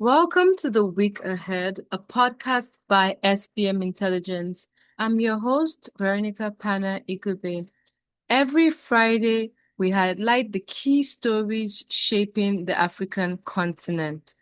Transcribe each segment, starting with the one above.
Welcome to The Week Ahead, a podcast by SBM Intelligence. I'm your host, Veronica Pana Ikube. Every Friday, we highlight the key stories shaping the African continent.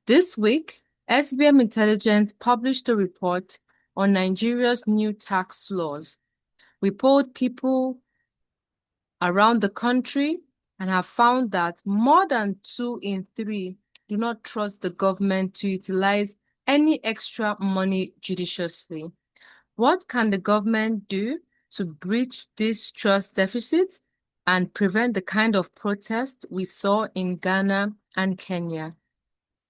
This week, SBM Intelligence published a report on Nigeria's new tax laws. We polled people around the country and have found that more than 2 in 3 do not trust the government to utilize any extra money judiciously. What can the government do to bridge this trust deficit and prevent the kind of protest we saw in Ghana and Kenya?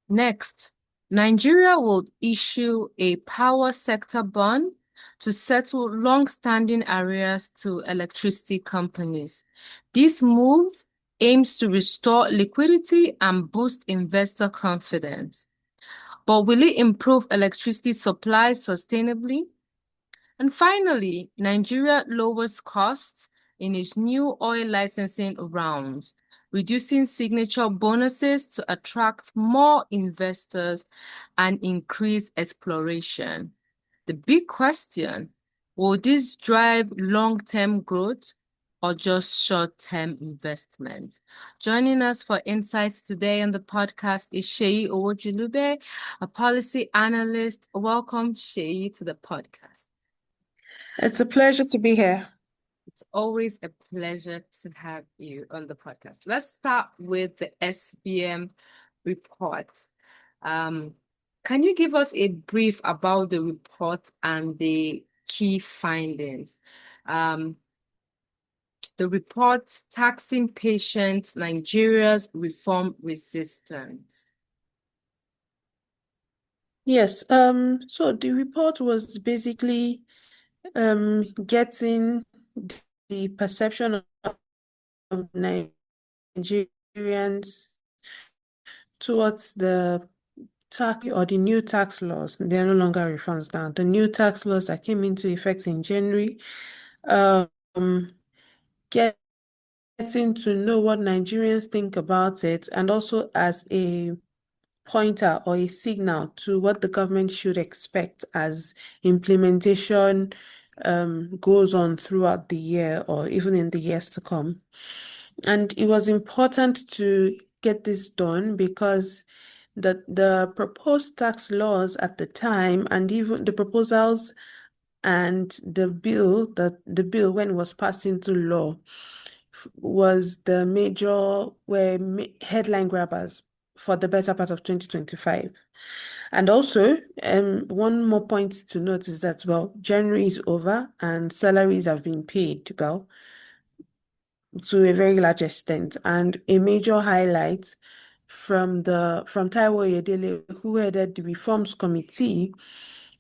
Next, Nigeria will issue a power sector bond to settle long-standing arrears to electricity companies. This move aims to restore liquidity and boost investor confidence. But will it improve electricity supply sustainably? And finally, Nigeria lowers costs in its new oil licensing rounds, reducing signature bonuses to attract more investors and increase exploration. The big question, will this drive long-term growth or just short-term investment? Joining us for insights today on the podcast is Seyi Owojulube, a policy analyst. Welcome, Seyi, to the podcast. It's a pleasure to be here. It's always a pleasure to have you on the podcast. Let's start with the SBM report. Can you give us a brief about the report and the key findings? The report, Taxing Patients, Nigeria's Reform Resistance. Yes, so the report was basically getting the perception of Nigerians towards the tax or the new tax laws. They're no longer reforms now. The new tax laws that came into effect in January, um, getting to know what Nigerians think about it, and also as a pointer or a signal to what the government should expect as implementation goes on throughout the year or even in the years to come. And it was important to get this done because the proposed tax laws at the time and even the proposals and the bill when it was passed into law was were headline grabbers for the better part of 2025. And also, one more point to note is that, well, January is over and salaries have been paid, well, to a very large extent. And a major highlight from Taiwo Oyedele, who headed the Reforms Committee,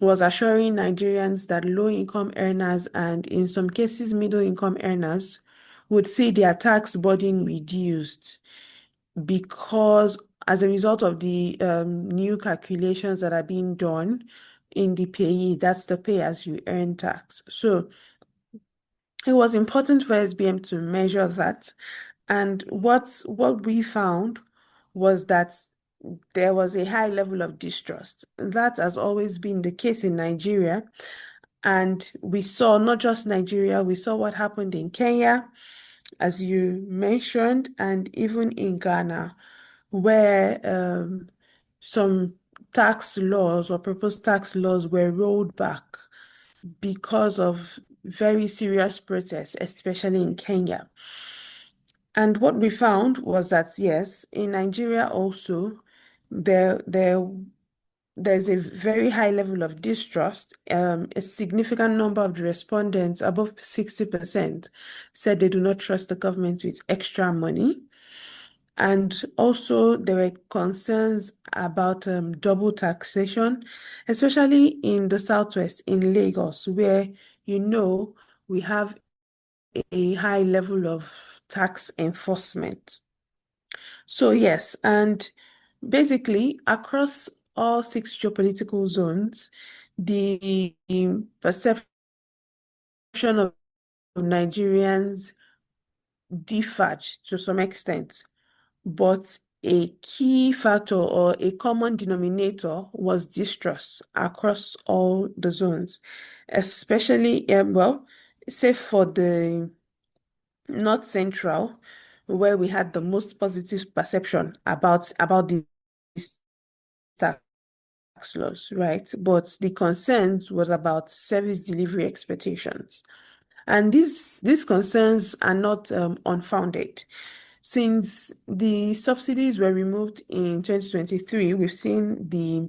was assuring Nigerians that low-income earners and, in some cases, middle-income earners would see their tax burden reduced because as a result of the new calculations that are being done in the payee, that's the pay as you earn tax. So it was important for SBM to measure that. And what we found was that there was a high level of distrust. That has always been the case in Nigeria. And we saw not just Nigeria, we saw what happened in Kenya, as you mentioned, and even in Ghana, where some tax laws or proposed tax laws were rolled back because of very serious protests, especially in Kenya. And what we found was that, yes, in Nigeria also, there's a very high level of distrust. A significant number of the respondents, above 60%, said they do not trust the government with extra money. And also, there were concerns about double taxation, especially in the Southwest, in Lagos, where, we have a high level of tax enforcement. So, yes, and basically, across all 6 geopolitical zones, the perception of Nigerians differed to some extent. But a key factor or a common denominator was distrust across all the zones, especially, well, say for the North Central, where we had the most positive perception about these tax laws, right? But the concerns was about service delivery expectations. And these concerns are not unfounded. Since the subsidies were removed in 2023, we've seen the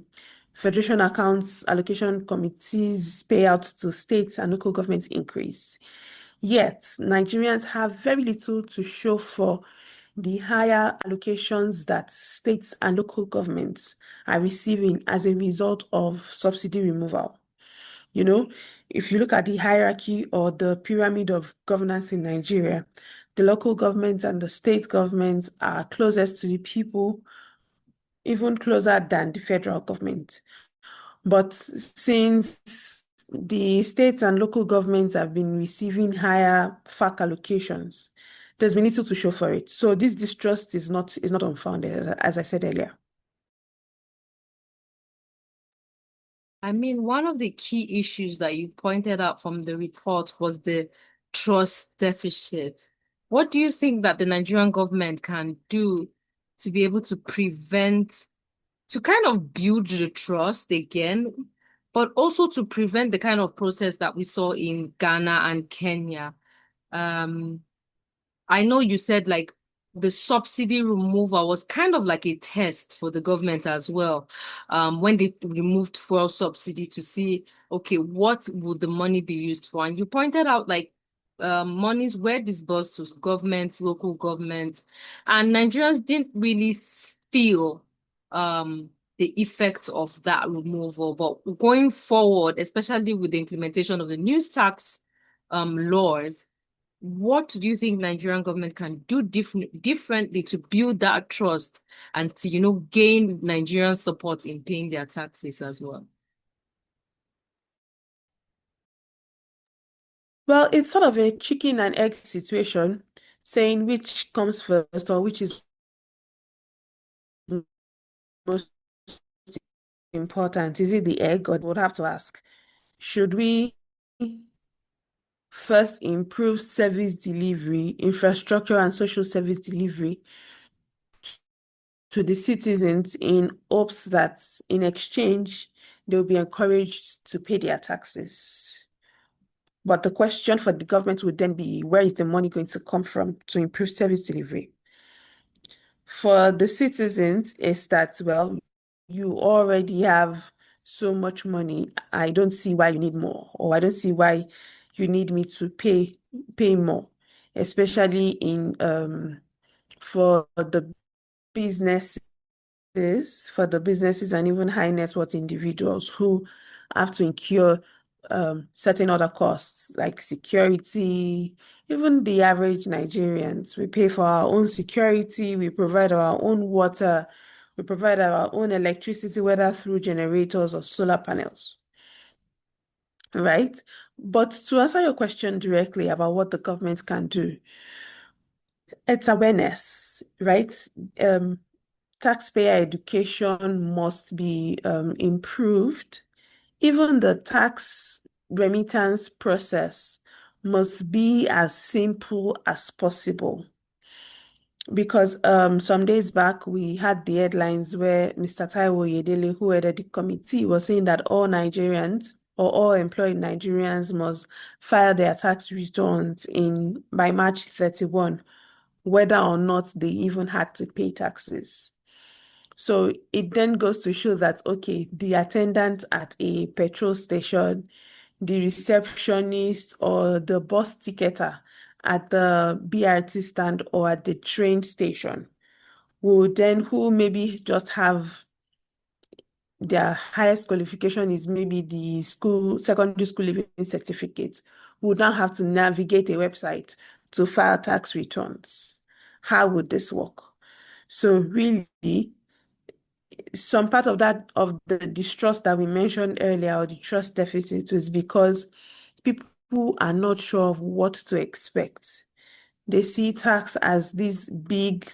Federation Accounts Allocation Committee's payouts to states and local governments increase. Yet, Nigerians have very little to show for the higher allocations that states and local governments are receiving as a result of subsidy removal. You know, if you look at the hierarchy or the pyramid of governance in Nigeria, the local governments and the state governments are closest to the people, even closer than the federal government. But since the states and local governments have been receiving higher FAC allocations, there's been little to show for it. So this distrust is not unfounded, as I said earlier. I mean, one of the key issues that you pointed out from the report was the trust deficit. What do you think that the Nigerian government can do to be able to prevent, to kind of build the trust again, but also to prevent the kind of process that we saw in Ghana and Kenya? Um, I know you said like the subsidy removal was kind of like a test for the government as well. When they removed fuel subsidy to see, okay, what would the money be used for? And you pointed out like monies were disbursed to governments, local governments, and Nigerians didn't really feel the effect of that removal. But going forward, especially with the implementation of the new tax laws, what do you think Nigerian government can do differently to build that trust and to, gain Nigerian support in paying their taxes as well? Well, it's sort of a chicken and egg situation, saying which comes first or which is most important. Is it the egg, or would have to ask, should we first improve service delivery, infrastructure and social service delivery to the citizens in hopes that in exchange they'll be encouraged to pay their taxes? But the question for the government would then be, where is the money going to come from to improve service delivery? For the citizens, is that, well, you already have so much money. I don't see why you need more, or I don't see why you need me to pay more, especially in for the businesses, and even high net worth individuals who have to incur certain other costs like security. Even the average Nigerians, we pay for our own security, we provide our own water, we provide our own electricity, whether through generators or solar panels, right? But to answer your question directly about what the government can do, it's awareness, right? Um, Taxpayer education must be improved. Even the tax remittance process must be as simple as possible. Because some days back we had the headlines where Mr. Taiwo Yedele, who headed the committee, was saying that all Nigerians or all employed Nigerians must file their tax returns in by March 31, whether or not they even had to pay taxes. So it then goes to show that, okay, the attendant at a petrol station, the receptionist, or the bus ticketer at the BRT stand or at the train station who maybe just have their highest qualification is maybe the secondary school living certificate, would now have to navigate a website to file tax returns. How would this work? So really, some part of the distrust that we mentioned earlier, or the trust deficit, is because people are not sure of what to expect. They see tax as this big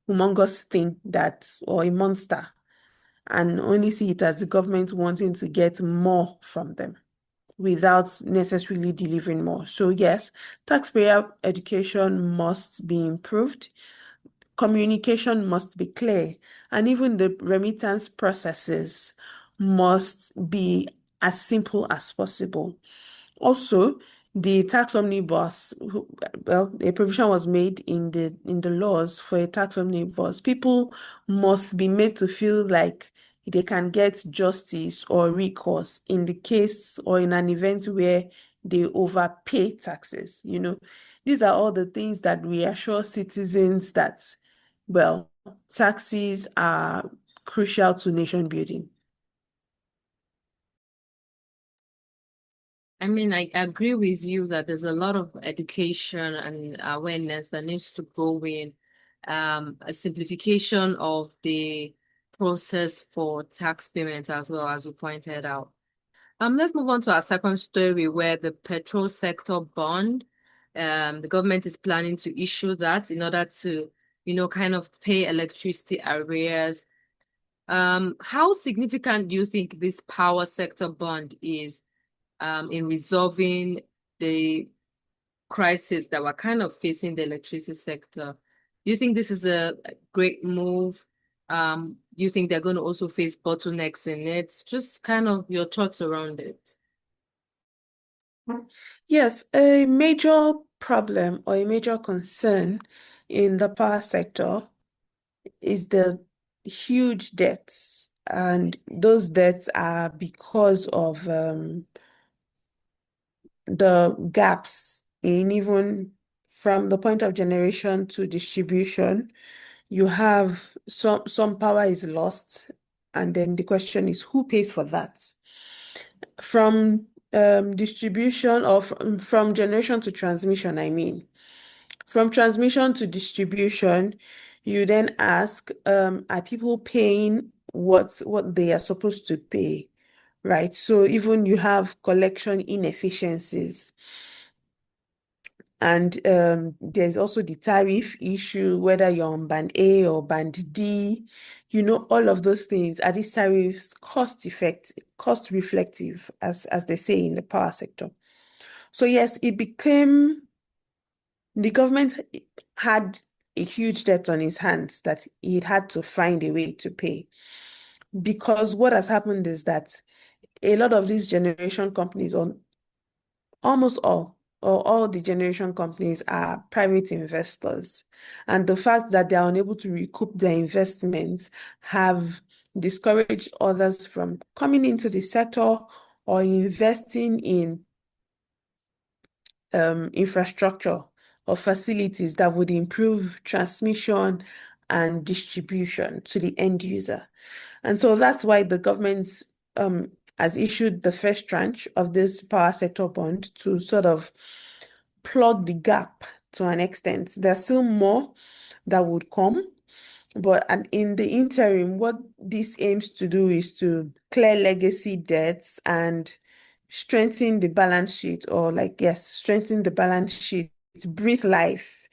humongous thing that, or a monster, and only see it as the government wanting to get more from them without necessarily delivering more. So yes, taxpayer education must be improved, communication must be clear, and even the remittance processes must be as simple as possible. Also, the tax omnibus, well, a provision was made in the laws for a tax omnibus. People must be made to feel like they can get justice or recourse in the case or in an event where they overpay taxes. These are all the things that reassure citizens that, well, taxes are crucial to nation building. I mean, I agree with you that there's a lot of education and awareness that needs to go in. A simplification of the process for tax payments as well, as you pointed out. Let's move on to our second story where the petrol sector bond, the government is planning to issue that in order to, kind of pay electricity arrears. How significant do you think this power sector bond is in resolving the crisis that we're kind of facing the electricity sector? Do you think this is a great move? Do you think they're going to also face bottlenecks in it? Just kind of your thoughts around it. Yes, a major problem or a major concern in the power sector is the huge debts. And those debts are because of the gaps in even from the point of generation to distribution. You have some power is lost, and then the question is who pays for that? From distribution or from generation to transmission, I mean. From transmission to distribution, you then ask, are people paying what they are supposed to pay, right? So even you have collection inefficiencies. And there's also the tariff issue, whether you're on band A or band D, all of those things. Are these tariffs cost reflective, as they say in the power sector? So yes, the government had a huge debt on his hands that he had to find a way to pay. Because what has happened is that a lot of these generation companies, or almost all, or all the generation companies are private investors. And the fact that they are unable to recoup their investments have discouraged others from coming into the sector or investing in infrastructure or facilities that would improve transmission and distribution to the end user. And so that's why the government has issued the first tranche of this power sector bond to sort of plug the gap to an extent. There's still more that would come, but in the interim, what this aims to do is to clear legacy debts and strengthen the balance sheet, or yes, strengthen the balance sheet, breathe life,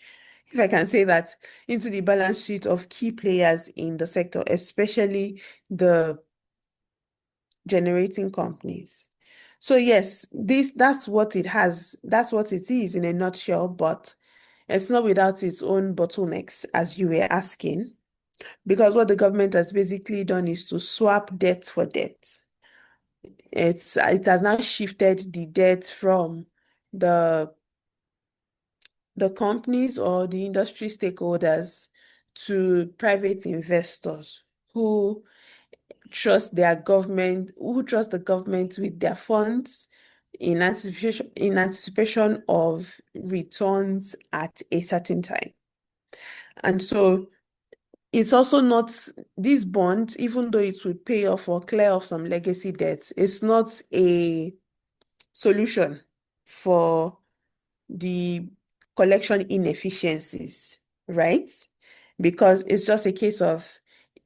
if I can say that, into the balance sheet of key players in the sector, especially the generating companies. So yes, that's what it has, that's what it is in a nutshell, but it's not without its own bottlenecks, as you were asking, because what the government has basically done is to swap debt for debt. It has now shifted the debt from the the companies or the industry stakeholders to private investors who who trust the government with their funds in anticipation of returns at a certain time. And so it's also not this bond, even though it would pay off or clear off some legacy debts, it's not a solution for the collection inefficiencies, right? Because it's just a case of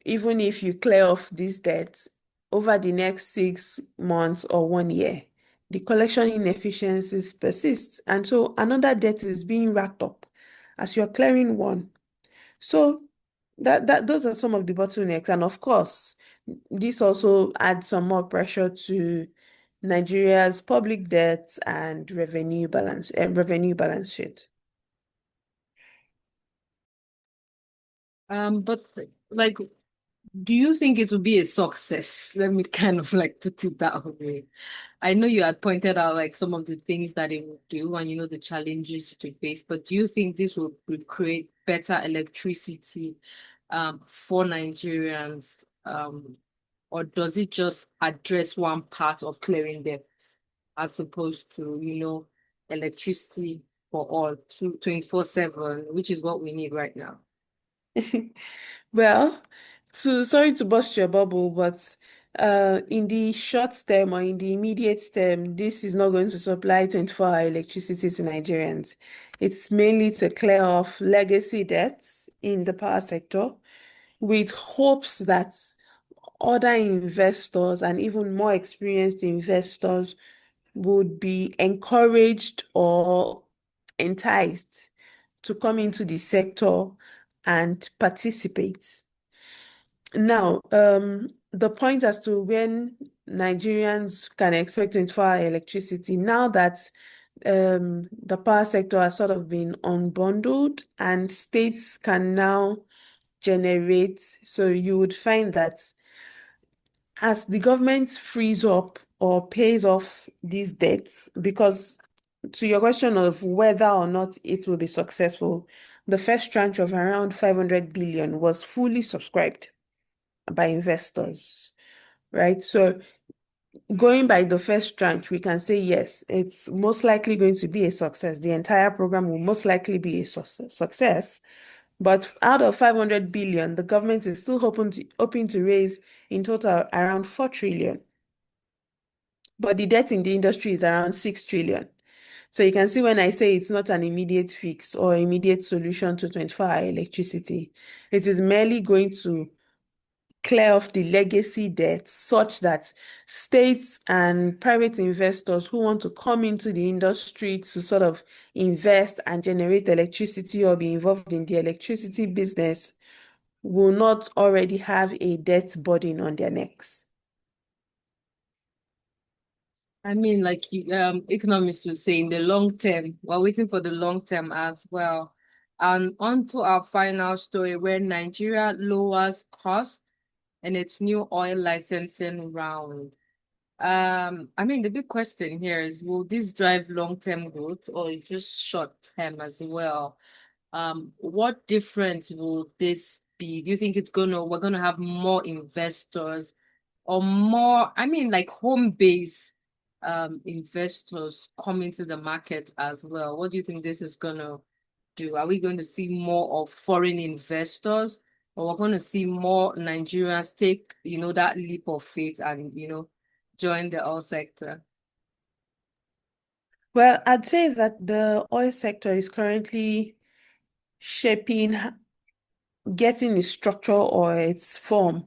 even if you clear off these debts over the next 6 months or 1 year, the collection inefficiencies persist. And so another debt is being racked up as you're clearing one. So That those are some of the bottlenecks, and of course, this also adds some more pressure to Nigeria's public debt and revenue balance sheet. But like, do you think it will be a success? Let me kind of like put it that way. I know you had pointed out like some of the things that it will do and the challenges to face, but do you think this will create better electricity for Nigerians? Or does it just address one part of clearing debt as opposed to, electricity for all 24/7, which is what we need right now? Well, sorry to burst your bubble, but in the short term or in the immediate term, this is not going to supply 24-hour electricity to Nigerians. It's mainly to clear off legacy debts in the power sector with hopes that other investors and even more experienced investors would be encouraged or enticed to come into the sector and participate. Now, the point as to when Nigerians can expect 24-hour electricity, now that the power sector has sort of been unbundled and states can now generate, so you would find that as the government frees up or pays off these debts, because to your question of whether or not it will be successful, the first tranche of around 500 billion was fully subscribed by investors, right? So going by the first tranche, we can say yes, it's most likely going to be a success. The entire program will most likely be a success. But out of 500 billion, the government is still hoping to raise in total around 4 trillion. But the debt in the industry is around 6 trillion. So you can see when I say it's not an immediate fix or immediate solution to 24-hour electricity, it is merely going to clear off the legacy debt such that states and private investors who want to come into the industry to sort of invest and generate electricity or be involved in the electricity business will not already have a debt burden on their necks. I mean, like economists will say, in the long term, we're waiting for the long term as well. And on to our final story, where Nigeria lowers cost in its new oil licensing round. I mean, the big question here is, will this drive long-term growth or is just short-term as well? What difference will this be? Do you think we're gonna have more investors or more, I mean, like home-based investors coming to the market as well? What do you think this is gonna do? Are we going to see more of foreign investors, or we're going to see more Nigerians take, that leap of faith and, join the oil sector? Well, I'd say that the oil sector is currently shaping, getting its structure or its form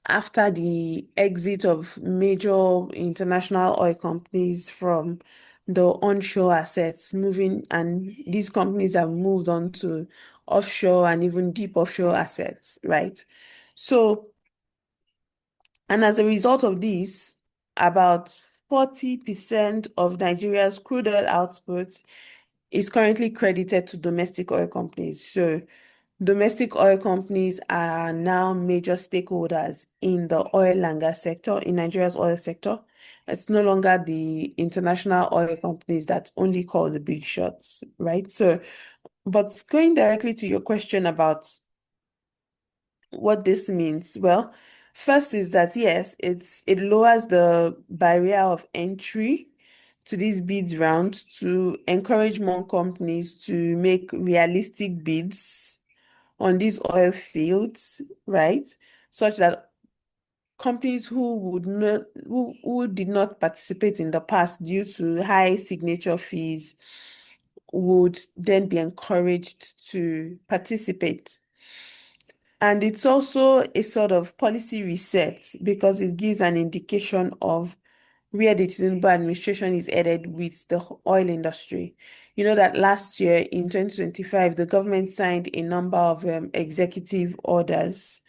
after the exit of major international oil companies from the onshore assets, moving, and these companies have moved on to offshore and even deep offshore assets, right? So, and as a result of this, about 40% of Nigeria's crude oil output is currently credited to domestic oil companies. So domestic oil companies are now major stakeholders in the oil and gas sector, in Nigeria's oil sector. It's no longer the international oil companies that only call the big shots, right? So, but going directly to your question about what this means, well, first is that yes, it lowers the barrier of entry to these bids round to encourage more companies to make realistic bids on these oil fields, right? Such that companies who did not participate in the past due to high signature fees would then be encouraged to participate. And it's also a sort of policy reset because it gives an indication of where the Tinubu administration is headed with the oil industry. You know that last year in 2025, the government signed a number of executive orders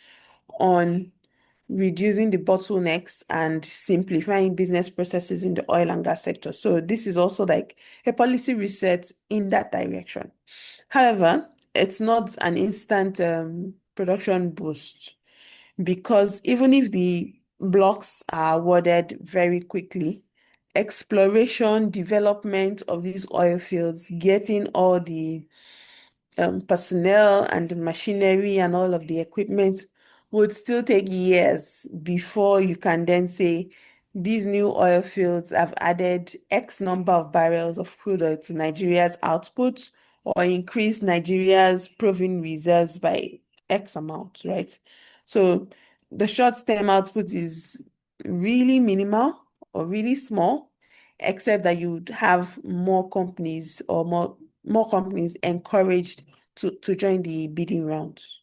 on reducing the bottlenecks and simplifying business processes in the oil and gas sector. So this is also like a policy reset in that direction. However, it's not an instant production boost because even if the blocks are awarded very quickly, exploration, development of these oil fields, getting all the personnel and the machinery and all of the equipment would still take years before you can then say these new oil fields have added X number of barrels of crude oil to Nigeria's output or increased Nigeria's proven reserves by X amount, right? So the short-term output is really minimal or really small, except that you'd have more companies or more companies encouraged to join the bidding rounds.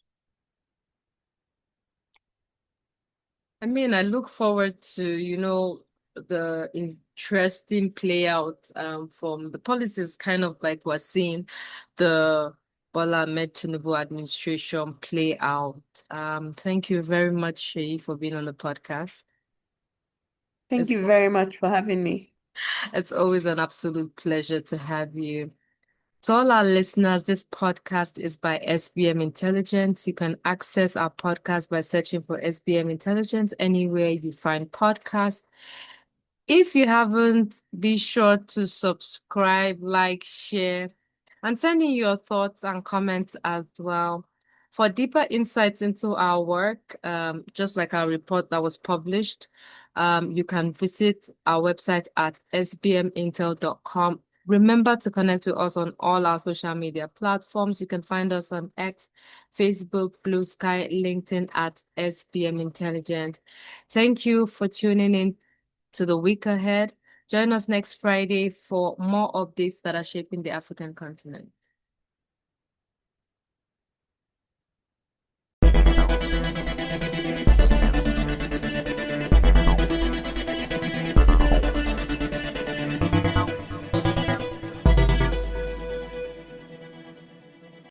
I mean, I look forward to, the interesting play out from the policies kind of like we're seeing the Bola Ahmed Tinubu administration play out. Thank you very much, Shay, for being on the podcast. Thank It's you very much for having me. it's always an absolute pleasure to have you. To all our listeners, this podcast is by SBM Intelligence. You can access our podcast by searching for SBM Intelligence anywhere you find podcasts. If you haven't, be sure to subscribe, like, share, and send in your thoughts and comments as well. For deeper insights into our work, just like our report that was published, you can visit our website at sbmintel.com. Remember to connect with us on all our social media platforms. You can find us on X, Facebook, Blue Sky, LinkedIn at SBM Intelligent. Thank you for tuning in to the week ahead. Join us next Friday for more updates that are shaping the African continent.